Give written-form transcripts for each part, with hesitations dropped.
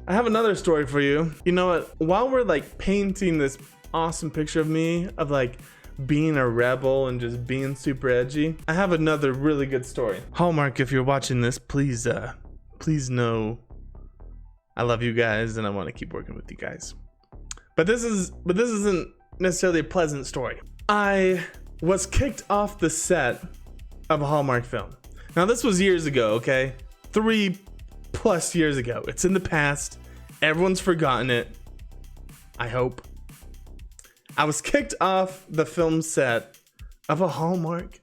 I have another story for you. You know what? While we're like painting this awesome picture of me of like being a rebel and just being super edgy, I have another really good story. Hallmark, if you're watching this, please know I love you guys and I want to keep working with you guys. But this isn't necessarily a pleasant story. I was kicked off the set of a Hallmark film. Now this was years ago, okay? 3+ years ago. It's in the past. Everyone's forgotten it. I hope. I was kicked off the film set of a Hallmark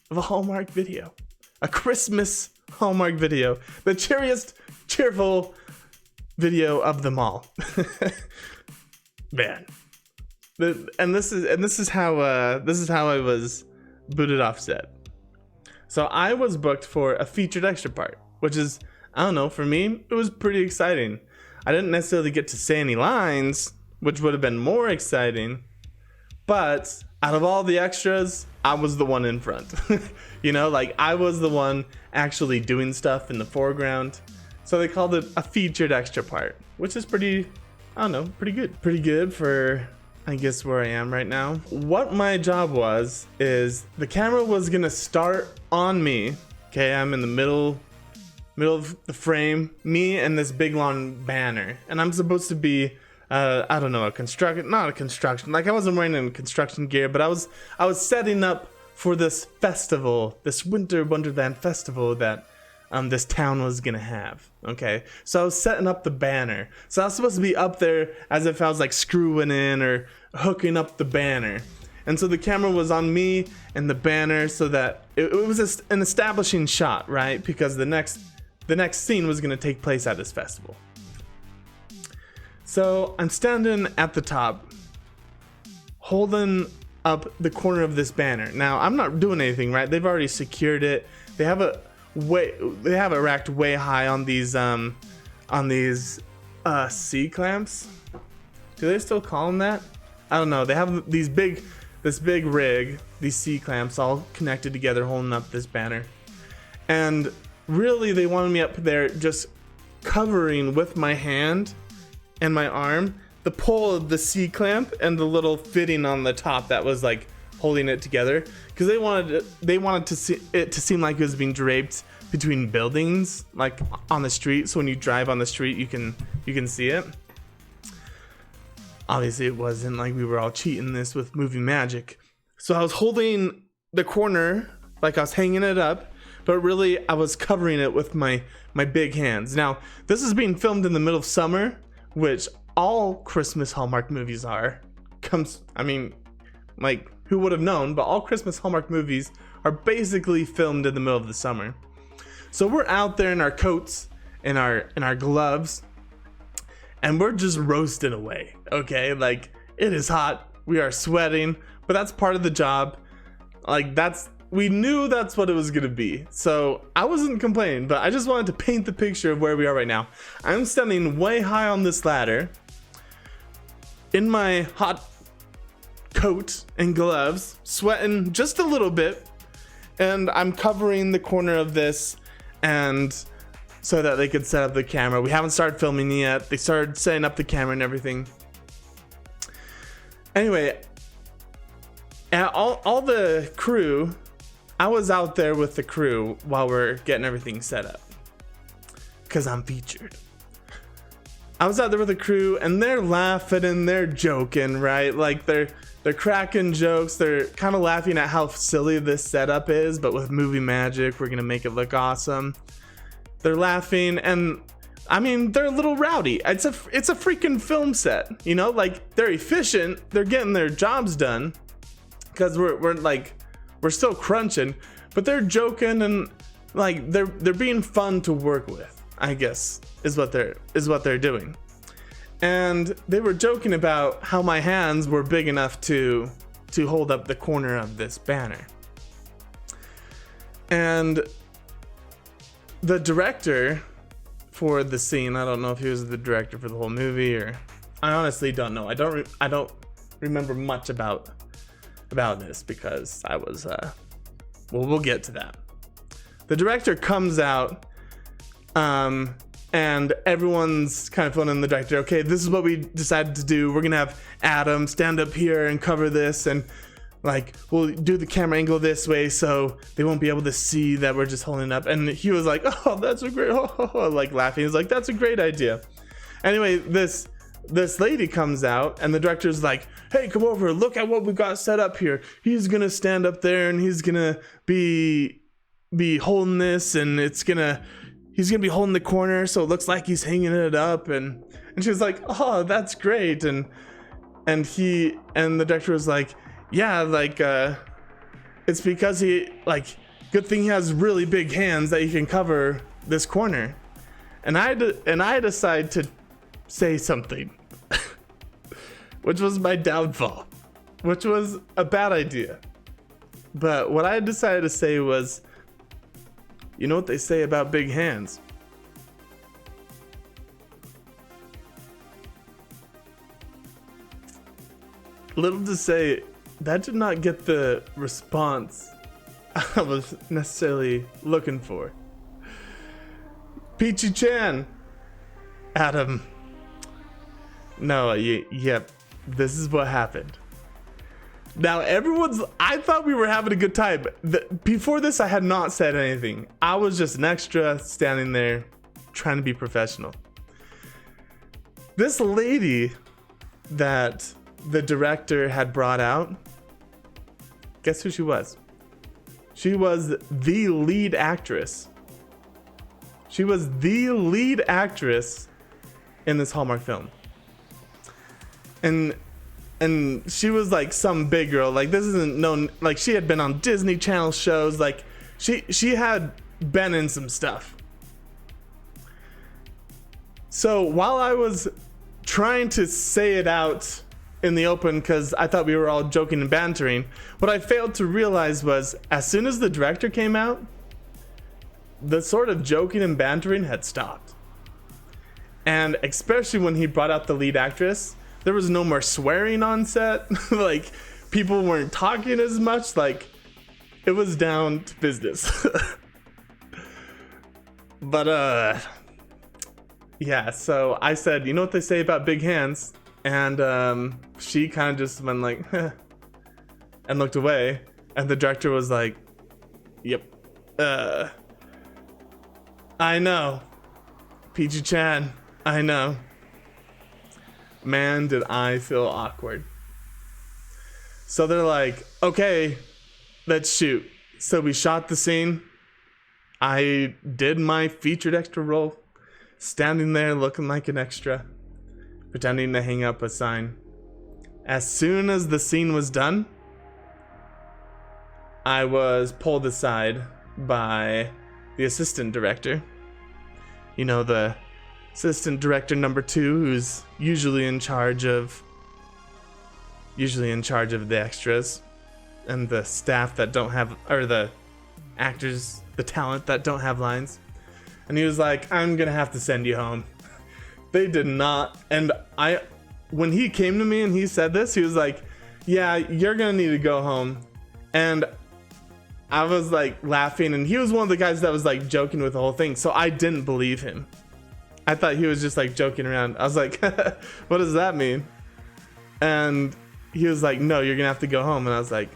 video. A Christmas Hallmark video. The cheeriest, cheerful video of them all. Man. And this is how I was booted off set. So I was booked for a featured extra part, which is, I don't know, for me, it was pretty exciting. I didn't necessarily get to say any lines, which would have been more exciting, but out of all the extras, I was the one in front. You know, like I was the one actually doing stuff in the foreground. So they called it a featured extra part, which is pretty, I don't know, pretty good. Pretty good for, I guess, where I am right now. What my job was is the camera was gonna start on me. Okay, I'm in the middle of the frame, me and this big long banner, and I'm supposed to be I don't know, not a construction, like I wasn't wearing any construction gear, but I was setting up for this festival, this winter wonderland festival that this town was gonna have. Okay, so I was setting up the banner, so I was supposed to be up there as if I was like screwing in or hooking up the banner. And so the camera was on me and the banner, so that it was an establishing shot, right? Because the next scene was gonna take place at this festival. So I'm standing at the top, holding up the corner of this banner. Now I'm not doing anything, right? They've already secured it. They have it racked way high on these C clamps. Do they still call them that? I don't know. They have this big rig, these C clamps all connected together, holding up this banner. And really, they wanted me up there just covering with my hand and my arm the pole of the C clamp and the little fitting on the top that was like holding it together, because they wanted to see it to seem like it was being draped between buildings, like on the street. So when you drive on the street, you can see it. Obviously, it wasn't like we were all cheating this with movie magic. So I was holding the corner like I was hanging it up, but really I was covering it with my big hands. Now, this is being filmed in the middle of summer, which all Christmas Hallmark movies are. I mean, like, who would have known? But all Christmas Hallmark movies are basically filmed in the middle of the summer. So we're out there in our coats and our gloves, and we're just roasting away. Okay, like it is hot. We are sweating, but that's part of the job. Like we knew that's what it was gonna be. So I wasn't complaining, but I just wanted to paint the picture of where we are right now. I'm standing way high on this ladder in my hot coat and gloves, sweating just a little bit, and I'm covering the corner of this, and so that they could set up the camera. We haven't started filming yet. They started setting up the camera and everything. Anyway, all the crew, I was out there with the crew while we're getting everything set up, because I'm featured. I was out there with the crew, and they're laughing and they're joking, right? Like they're cracking jokes. They're kind of laughing at how silly this setup is, but with movie magic, we're gonna make it look awesome. They're laughing, and I mean, they're a little rowdy. It's a freaking film set, you know? Like, they're efficient. They're getting their jobs done, because we're still crunching, but they're joking, and like they're being fun to work with, I guess, is what they're doing. And they were joking about how my hands were big enough to hold up the corner of this banner. And the director for the scene, I don't know if he was the director for the whole movie, or I honestly don't know. I don't remember much about this, because I was well, we'll get to that. The director comes out, and everyone's kind of phoning the director, okay, this is what we decided to do. We're gonna have Adam stand up here and cover this, and like we'll do the camera angle this way so they won't be able to see that we're just holding it up. And he was like, oh, that's a great, like laughing. He's like, that's a great idea. Anyway, this lady comes out and the director's like, hey, come over, look at what we got set up here. He's gonna stand up there and he's gonna be holding this, and he's gonna be holding the corner so it looks like he's hanging it up. And she was like, oh, that's great. And the director was like, yeah, like it's because he, like, good thing he has really big hands that he can cover this corner. And I decided to say something which was my downfall, which was a bad idea. But what I decided to say was, you know what they say about big hands? Little to say, that did not get the response I was necessarily looking for. Peachy Chan. Adam. No, yep. This is what happened. Now I thought we were having a good time. Before this, I had not said anything. I was just an extra standing there trying to be professional. This lady that the director had brought out, guess who she was? She was the lead actress. She was the lead actress in this Hallmark film. And she was like some big girl. Like, this isn't known, like she had been on Disney Channel shows. Like she had been in some stuff. So while I was trying to say it out in the open, because I thought we were all joking and bantering, what I failed to realize was, as soon as the director came out, the sort of joking and bantering had stopped. And especially when he brought out the lead actress, there was no more swearing on set. Like, people weren't talking as much. Like, it was down to business. But yeah, so I said, you know what they say about big hands? And she kind of just went like, and looked away. And the director was like, yep, I know, Peachy Chan, I know. Man, did I feel awkward. So they're like, okay, let's shoot. So we shot the scene. I did my featured extra role, standing there looking like an extra, pretending to hang up a sign. As soon as the scene was done, I was pulled aside by the assistant director. You know, the assistant director number 2, who's usually in charge of the extras and the staff that don't have, or the actors, the talent that don't have lines. And he was like, I'm gonna have to send you home. They did not. And when he came to me and he said this, he was like, yeah, you're gonna need to go home. And I was like laughing, and he was one of the guys that was like joking with the whole thing, so I didn't believe him. I thought he was just like joking around. I was like, what does that mean? And he was like, no, you're gonna have to go home. And I was like,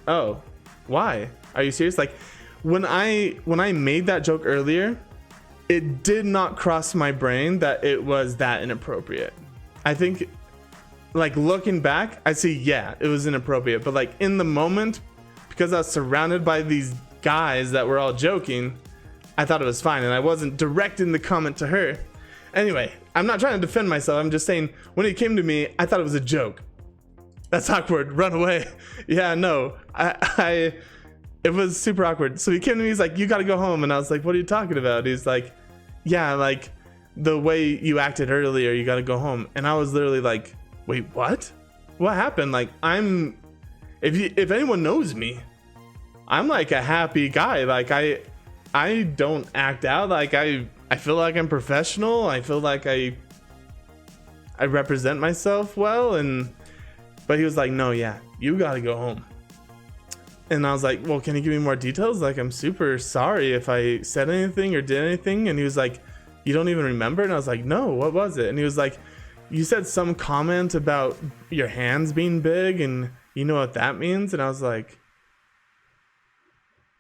oh, why? Are you serious? Like, when I made that joke earlier, it did not cross my brain that it was that inappropriate. I think, like, looking back, I see, yeah, it was inappropriate. But like in the moment, because I was surrounded by these guys that were all joking, I thought it was fine, and I wasn't directing the comment to her. Anyway, I'm not trying to defend myself. I'm just saying, when it came to me, I thought it was a joke. That's awkward. Run away. Yeah, no. It was super awkward. So he came to me, he's like, you gotta go home. And I was like, what are you talking about? He's like, yeah, like, the way you acted earlier, you gotta go home. And I was literally like, wait, what? What happened? Like, if anyone knows me, I'm like a happy guy. Like, I don't act out. Like, I feel like I'm professional. I feel like I represent myself well. But he was like, no, yeah, you gotta go home. And I was like, well, can you give me more details? Like, I'm super sorry if I said anything or did anything. And he was like, you don't even remember? And I was like, no, what was it? And he was like, you said some comment about your hands being big, and you know what that means? And I was like,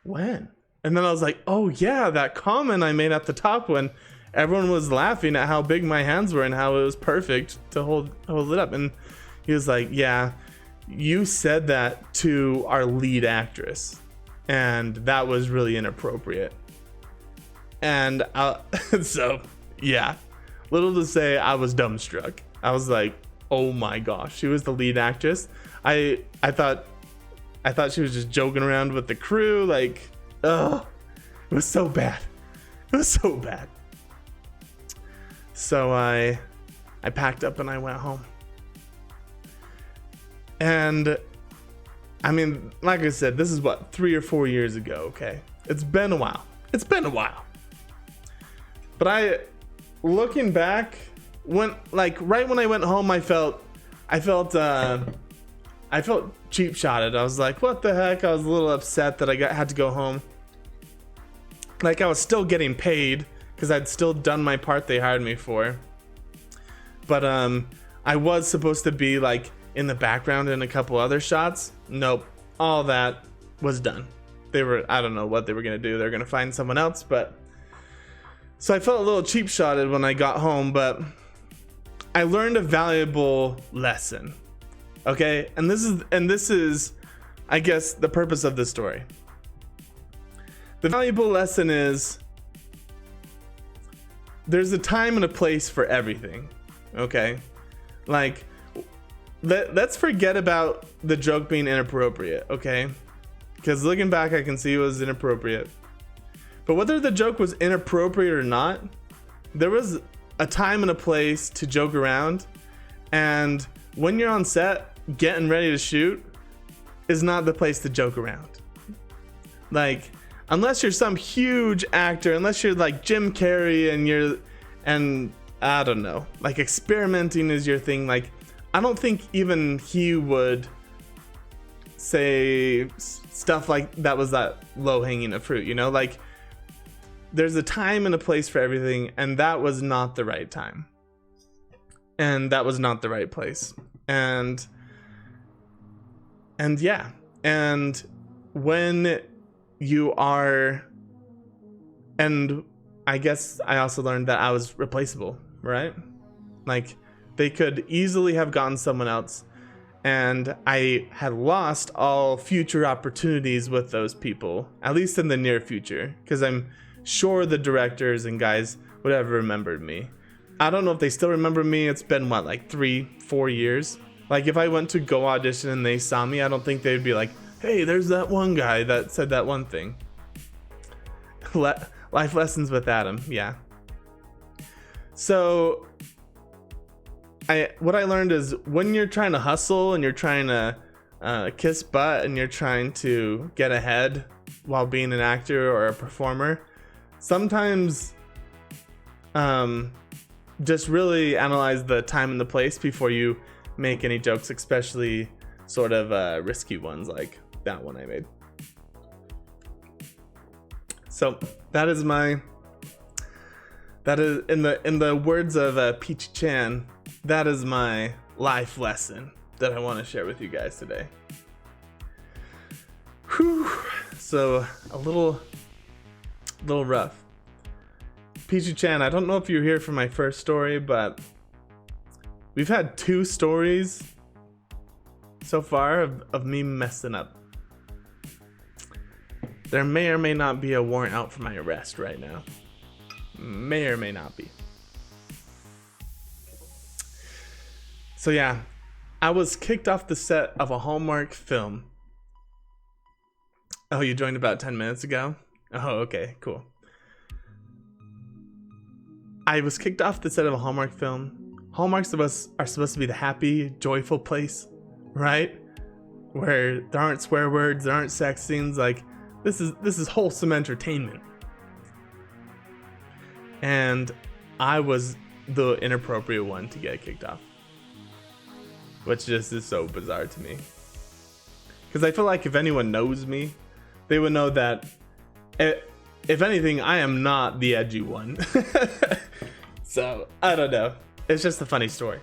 when? And then I was like, oh yeah, that comment I made at the top when everyone was laughing at how big my hands were and how it was perfect to hold it up. And he was like, yeah, you said that to our lead actress, and that was really inappropriate. And so yeah, little to say, I was dumbstruck. I was like, oh my gosh, she was the lead actress. I thought she was just joking around with the crew. Like, ugh, it was so bad. It was so bad. So I packed up and I went home. And I mean, like I said, this is what, 3 or 4 years ago, okay? It's been a while. It's been a while. But looking back, right when I went home, I felt cheap shotted. I was like, what the heck? I was a little upset that I had to go home. Like, I was still getting paid because I'd still done my part they hired me for. But I was supposed to be like in the background in a couple other shots. Nope. All that was done. I don't know what they were going to do. They were going to find someone else, but so I felt a little cheap shotted when I got home, but I learned a valuable lesson. Okay? And this is I guess the purpose of this story. The valuable lesson is there's a time and a place for everything. Okay? Like, let's forget about the joke being inappropriate, okay? Because looking back, I can see it was inappropriate. But whether the joke was inappropriate or not, there was a time and a place to joke around. And when you're on set, getting ready to shoot is not the place to joke around. Like, unless you're some huge actor, unless you're like Jim Carrey and I don't know, like experimenting is your thing. Like, I don't think even he would say stuff like that was that low hanging fruit, you know? Like, there's a time and a place for everything, and that was not the right time. And that was not the right place. And yeah. And when you are, and I guess I also learned that I was replaceable, right? Like, they could easily have gotten someone else, and I had lost all future opportunities with those people, at least in the near future, because I'm sure the directors and guys would have remembered me. I don't know if they still remember me. It's been what, like 3-4 years? Like, if I went to go audition and they saw me, I don't think they'd be like, hey, there's that one guy that said that one thing. Life lessons with Adam, yeah. So what I learned is when you're trying to hustle and you're trying to kiss butt and you're trying to get ahead while being an actor or a performer, sometimes just really analyze the time and the place before you make any jokes, especially sort of risky ones like that one I made. So that is in the words of Peachy Chan, that is my life lesson that I want to share with you guys today. Whew. So a little rough. Peachy Chan, I don't know if you're here for my first story, but we've had 2 stories so far of me messing up. There may or may not be a warrant out for my arrest right now. May or may not be. So yeah, I was kicked off the set of a Hallmark film. Oh, you joined about 10 minutes ago? Oh, okay, cool. I was kicked off the set of a Hallmark film. Hallmarks are supposed to be the happy, joyful place, right? Where there aren't swear words, there aren't sex scenes. Like, this is wholesome entertainment. And I was the inappropriate one to get kicked off, which just is so bizarre to me. Because I feel like if anyone knows me, they would know that if anything, I am not the edgy one. So I don't know. It's just a funny story.